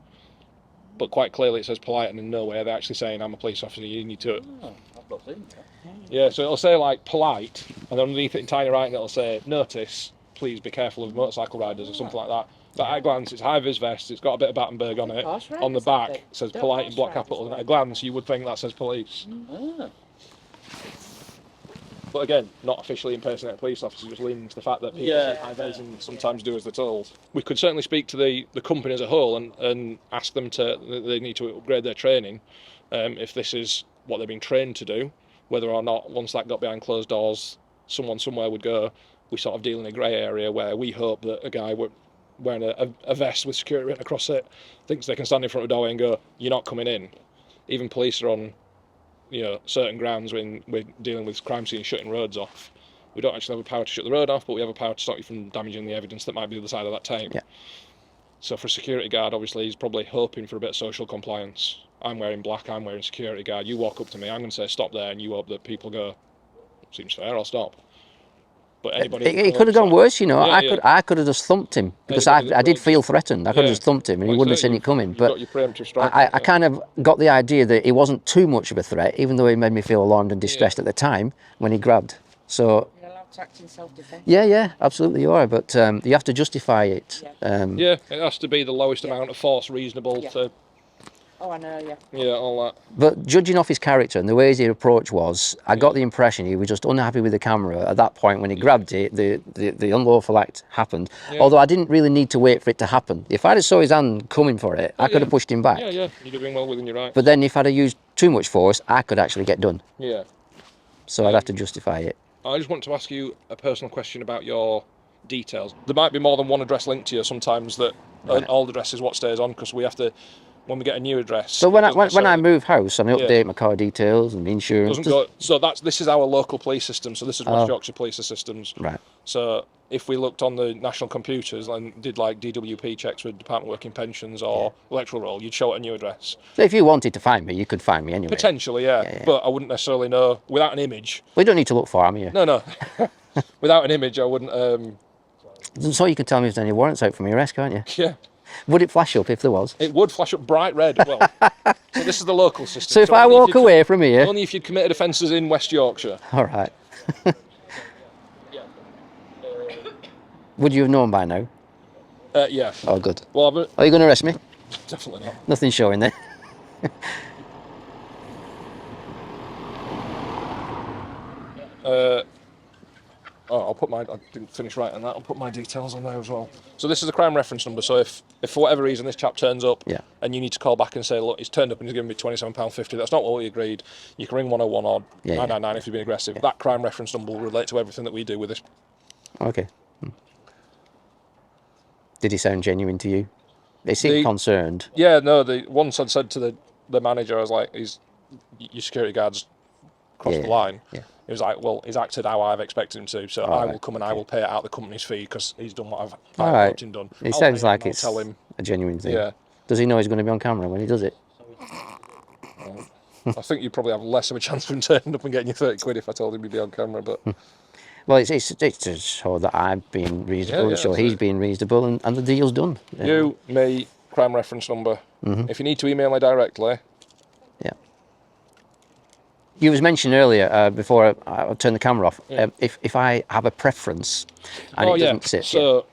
[SPEAKER 4] But quite clearly it says polite, and in no way are they actually saying, I'm a police officer, you need to.
[SPEAKER 5] Oh, I've not seen that.
[SPEAKER 4] Yeah, so it'll say like polite, and underneath it in tiny writing it'll say, notice, please be careful of motorcycle riders or something like that. But at a glance, it's high-vis vest, it's got a bit of Battenberg on it.
[SPEAKER 7] Horse
[SPEAKER 4] On the
[SPEAKER 7] riders,
[SPEAKER 4] back,
[SPEAKER 7] they?
[SPEAKER 4] it says
[SPEAKER 7] Don't
[SPEAKER 4] polite in
[SPEAKER 7] horse
[SPEAKER 4] block
[SPEAKER 7] riders
[SPEAKER 4] capitals, and
[SPEAKER 7] wear
[SPEAKER 4] at a glance you would think that says police.
[SPEAKER 5] Ah.
[SPEAKER 4] But again, not officially impersonating a police officer, just leaning to the fact that people
[SPEAKER 5] Yeah.
[SPEAKER 4] high vis and sometimes do as they're told. We could certainly speak to the company as a whole and ask them they need to upgrade their training if this is what they've been trained to do, whether or not once that got behind closed doors, someone somewhere would go, we sort of deal in a grey area where we hope that a guy wearing a vest with security written across it thinks they can stand in front of a doorway and go, you're not coming in. Even police are on certain grounds when we're dealing with crime scenes shutting roads off. We don't actually have a power to shut the road off, but we have a power to stop you from damaging the evidence that might be the other side of that tape.
[SPEAKER 8] Yeah.
[SPEAKER 4] So for a security guard, obviously, he's probably hoping for a bit of social compliance. I'm wearing black, I'm wearing security guard. You walk up to me, I'm going to say stop there, and you hope that people go, seems fair, I'll stop. But anybody...
[SPEAKER 8] It could have gone worse, you know.
[SPEAKER 4] Yeah,
[SPEAKER 8] I could have just thumped him because I did feel threatened. I could have just thumped him and he wouldn't have seen it coming.
[SPEAKER 4] You've
[SPEAKER 8] But
[SPEAKER 4] got your preemptive strike.
[SPEAKER 8] I kind of got the idea that it wasn't too much of a threat, even though he made me feel alarmed and distressed at the time when he grabbed. So
[SPEAKER 7] You're allowed to act in self-defence.
[SPEAKER 8] yeah, absolutely you are. But you have to justify it.
[SPEAKER 4] Yeah, it has to be the lowest amount of force reasonable to...
[SPEAKER 7] Oh, I know, yeah.
[SPEAKER 4] Yeah, all that.
[SPEAKER 8] But judging off his character and the way his approach was, I got the impression he was just unhappy with the camera at that point when he grabbed it. The unlawful act happened.
[SPEAKER 4] Yeah.
[SPEAKER 8] Although I didn't really need to wait for it to happen. If I'd have saw his hand coming for it, I could have pushed him back.
[SPEAKER 4] Yeah, you're doing well within your right.
[SPEAKER 8] But then if I'd have used too much force, I could actually get done.
[SPEAKER 4] Yeah.
[SPEAKER 8] So I'd have to justify it.
[SPEAKER 4] I just want to ask you a personal question about your details. There might be more than one address linked to you sometimes that an old address is what stays on because we have to, when we get a new address.
[SPEAKER 8] So when
[SPEAKER 4] it
[SPEAKER 8] I
[SPEAKER 4] doesn't
[SPEAKER 8] when I
[SPEAKER 4] necessarily-
[SPEAKER 8] move house and I update my car details and my insurance.
[SPEAKER 4] doesn't go, so this is our local police system. So this is West Yorkshire Police systems.
[SPEAKER 8] Right.
[SPEAKER 4] So if we looked on the national computers and did like DWP checks with Department of Working Pensions or electoral roll, you'd show it a new address.
[SPEAKER 8] So if you wanted to find me, you could find me anyway.
[SPEAKER 4] Potentially, yeah. But I wouldn't necessarily know without an image.
[SPEAKER 8] We don't need to look for me here.
[SPEAKER 4] No. Without an image, I wouldn't.
[SPEAKER 8] So you can tell me if there's any warrants out for my arrest, can't you?
[SPEAKER 4] Yeah.
[SPEAKER 8] Would it flash up if there was?
[SPEAKER 4] It would flash up bright red. Well, so this is the local system.
[SPEAKER 8] So if I
[SPEAKER 4] only
[SPEAKER 8] walk
[SPEAKER 4] you'd-
[SPEAKER 8] away from here,
[SPEAKER 4] only if you'd committed offences in West Yorkshire.
[SPEAKER 8] all right. Would you have known by now?
[SPEAKER 4] Yeah.
[SPEAKER 8] Oh, good.
[SPEAKER 4] Well,
[SPEAKER 8] Are you going to arrest me?
[SPEAKER 4] definitely not.
[SPEAKER 8] Nothing showing there.
[SPEAKER 4] I didn't finish writing that. I'll put my details on there as well. So this is the crime reference number. So if for whatever reason this chap turns up,
[SPEAKER 1] Yeah.
[SPEAKER 4] and you need to call back and say, look, he's turned up and he's given me £27.50. That's not what we agreed. You can ring 101 or
[SPEAKER 1] Yeah,
[SPEAKER 4] 999 if you've been aggressive. That crime reference number will relate to everything that we do with this.
[SPEAKER 1] Okay. Did he sound genuine to you? They seemed concerned.
[SPEAKER 4] Yeah, no. Once I'd said to the manager, I was like, your security guard's crossed the line.
[SPEAKER 1] Yeah.
[SPEAKER 4] He was like, well, he's acted how I've expected him to, so I will
[SPEAKER 1] right,
[SPEAKER 4] come and I will pay it out the company's fee because he's done what I've
[SPEAKER 1] All right.
[SPEAKER 4] hoped him done.
[SPEAKER 1] It
[SPEAKER 4] I'll
[SPEAKER 1] sounds
[SPEAKER 4] pay him,
[SPEAKER 1] like
[SPEAKER 4] I'll
[SPEAKER 1] it's
[SPEAKER 4] tell him.
[SPEAKER 1] a genuine thing.
[SPEAKER 4] Yeah.
[SPEAKER 1] Does he know he's going to be on camera when he does it?
[SPEAKER 4] I think you'd probably have less of a chance of him turning up and getting you 30 quid if I told him he'd be on camera, but
[SPEAKER 1] Well, it's to show that I'm being reasonable,
[SPEAKER 4] Yeah,
[SPEAKER 1] show
[SPEAKER 4] that's
[SPEAKER 1] he's
[SPEAKER 4] it.
[SPEAKER 1] being reasonable, and the deal's done.
[SPEAKER 4] you, me, crime reference number. If you need to email me directly,
[SPEAKER 1] Yeah. You was mentioned earlier, before I turned the camera off, if I have a preference and it doesn't sit.
[SPEAKER 4] So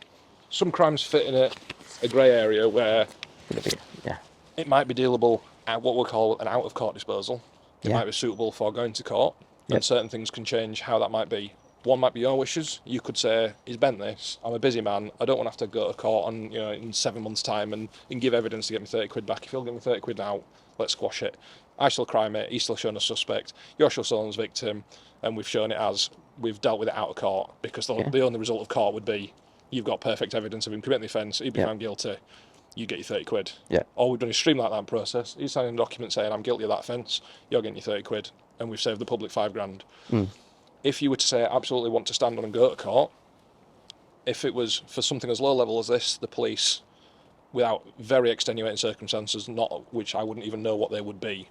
[SPEAKER 4] some crimes fit in a grey area where
[SPEAKER 1] Yeah.
[SPEAKER 4] it might be dealable at what we'll call an out-of-court disposal. It
[SPEAKER 1] Yeah.
[SPEAKER 4] might be suitable for going to court,
[SPEAKER 1] Yep.
[SPEAKER 4] and certain things can change how that might be. One might be your wishes. You could say, he's bent this, I'm a busy man, I don't want to have to go to court in 7 months' time and give evidence to get me 30 quid back. If he'll give me 30 quid now, let's squash it. I shall crime it, he's still shown a suspect, you're still shown as victim, and we've shown it as we've dealt with it out of court, because the only result of court would be you've got perfect evidence of him committing the offence, he'd be found guilty, you get your 30 quid.
[SPEAKER 1] Yeah.
[SPEAKER 4] All we've done is streamline that process. He's signing a document saying I'm guilty of that offence, you're getting your 30 quid, and we've saved the public £5,000. If you were to say I absolutely want to stand on and go to court, if it was for something as low level as this, the police, without very extenuating circumstances, not which I wouldn't even know what they would be,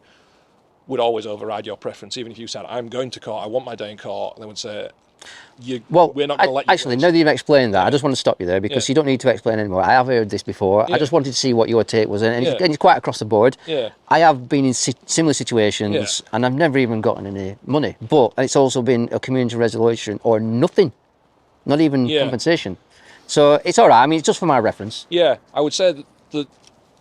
[SPEAKER 4] would always override your preference. Even if you said, I'm going to court, I want my day in court, and they would say, we're not going to let you
[SPEAKER 1] actually,
[SPEAKER 4] rest.
[SPEAKER 1] now that you've explained that, I just want to stop you there because
[SPEAKER 4] Yeah.
[SPEAKER 1] you don't need to explain anymore. I have heard this before. I just wanted to see what your take was, and it's quite across the board.
[SPEAKER 4] Yeah.
[SPEAKER 1] I have been in similar situations, and I've never even gotten any money. But it's also been a community resolution or nothing, not even compensation. So it's all right. I mean, it's just for my reference.
[SPEAKER 4] Yeah, I would say that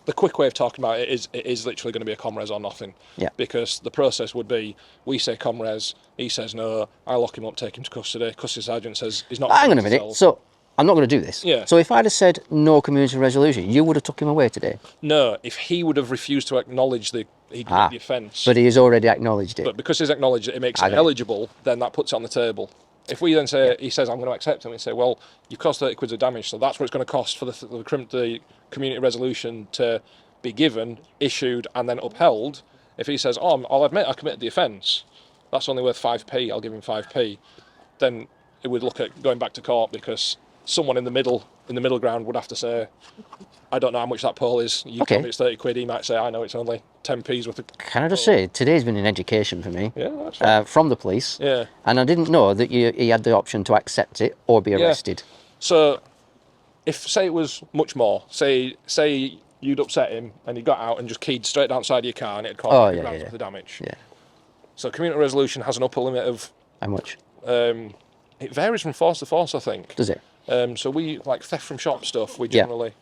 [SPEAKER 4] the quick way of talking about it is literally going to be a comres or nothing.
[SPEAKER 1] Yeah.
[SPEAKER 4] Because the process would be, we say comres, he says no, I lock him up, take him to custody. Custody sergeant says he's not.
[SPEAKER 1] Hang on a minute. So I'm not going to do this.
[SPEAKER 4] Yeah.
[SPEAKER 1] So if I'd have said no community resolution, you would have took him away today.
[SPEAKER 4] No, if he would have refused to acknowledge the offence.
[SPEAKER 1] But he has already acknowledged it.
[SPEAKER 4] But because he's acknowledged it makes it eligible, then that puts it on the table. If we then say, he says, I'm going to accept him, we say, well, you've caused 30 quid of damage, so that's what it's going to cost for the community resolution to be given, issued, and then upheld. If he says, I'll admit I committed the offence, that's only worth 5p, I'll give him 5p, then it would look at going back to court because someone in the middle ground would have to say, I don't know how much that poll is. You tell me it's 30 quid, he might say, I know it's only 10p's worth of...
[SPEAKER 1] Can I just say, today's been an education for me.
[SPEAKER 4] Yeah, that's fine.
[SPEAKER 1] From the police.
[SPEAKER 4] Yeah.
[SPEAKER 1] And I didn't know that he had the option to accept it or be arrested.
[SPEAKER 4] So, say it was much more, say you'd upset him and he got out and just keyed straight outside your car and it'd cause £100 worth of damage.
[SPEAKER 1] Yeah.
[SPEAKER 4] So community resolution has an upper limit of...
[SPEAKER 1] How much?
[SPEAKER 4] It varies from force to force, I think.
[SPEAKER 1] Does it?
[SPEAKER 4] So we, like theft from shop stuff, we generally...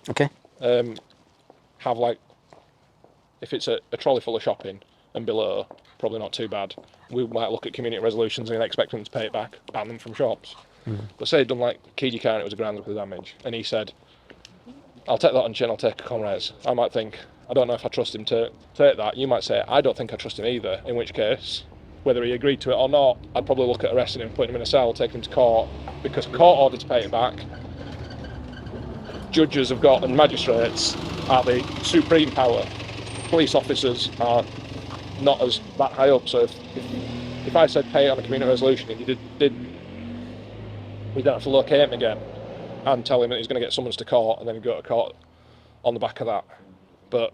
[SPEAKER 1] Okay.
[SPEAKER 4] have if it's a trolley full of shopping and below, probably not too bad. We might look at community resolutions and expect them to pay it back, ban them from shops. But say he'd done keyed your car and it was £1,000 worth of damage, and he said, I'll take that on chin, I'll take a comrades. I might think, I don't know if I trust him to take that. You might say, I don't think I trust him either, in which case, whether he agreed to it or not, I'd probably look at arresting him, putting him in a cell, taking him to court, because court ordered to pay it back. Judges have got, and magistrates are the supreme power. Police officers are not as that high up. So if I said pay it on a community resolution and you did we don't have to locate him again and tell him that he's going to get summons to court and then go to court on the back of that. But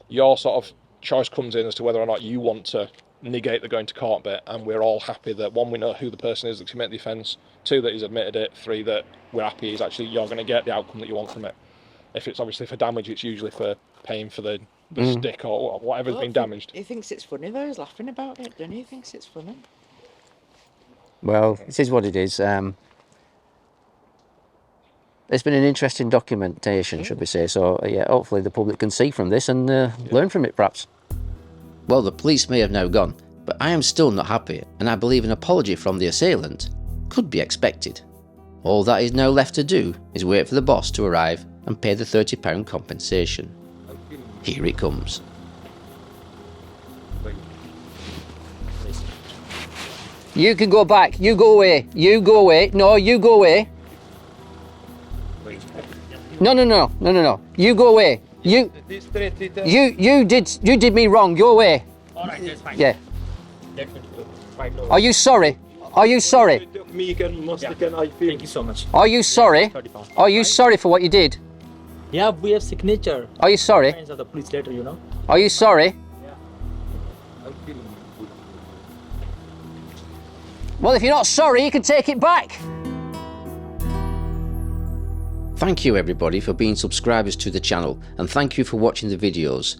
[SPEAKER 4] your sort of choice comes in as to whether or not you want to negate the going to court bit, and we're all happy that, one, we know who the person is that committed the offence, 2, that he's admitted it, 3, that we're happy you're going to get the outcome that you want from it. If it's obviously for damage, it's usually for paying for the stick or whatever's been damaged.
[SPEAKER 7] He thinks it's funny though, he's laughing about it, doesn't he? He thinks it's funny.
[SPEAKER 1] Well, this is what it is. It's been an interesting documentation, should we say. So, hopefully the public can see from this and learn from it, perhaps.
[SPEAKER 8] Well, the police may have now gone, but I am still not happy, and I believe an apology from the assailant could be expected. All that is now left to do is wait for the boss to arrive and pay the £30 compensation. Here it comes.
[SPEAKER 1] You can go back. You go away. You go away. No, you go away. No. You go away. You did me wrong. Go away.
[SPEAKER 6] All right, that's fine.
[SPEAKER 1] Yeah.
[SPEAKER 6] Let me do it. Right now.
[SPEAKER 1] Are you sorry? Are you sorry?
[SPEAKER 6] Thank you so much.
[SPEAKER 1] Are you sorry?
[SPEAKER 6] 30 pounds.
[SPEAKER 1] Are you sorry for what you did?
[SPEAKER 6] Yeah, we have signature.
[SPEAKER 1] Are you sorry?
[SPEAKER 6] Signs of the police letter, you know.
[SPEAKER 1] Are you sorry? Well, if you're not sorry, you can take it back.
[SPEAKER 8] Thank you everybody for being subscribers to the channel, and thank you for watching the videos.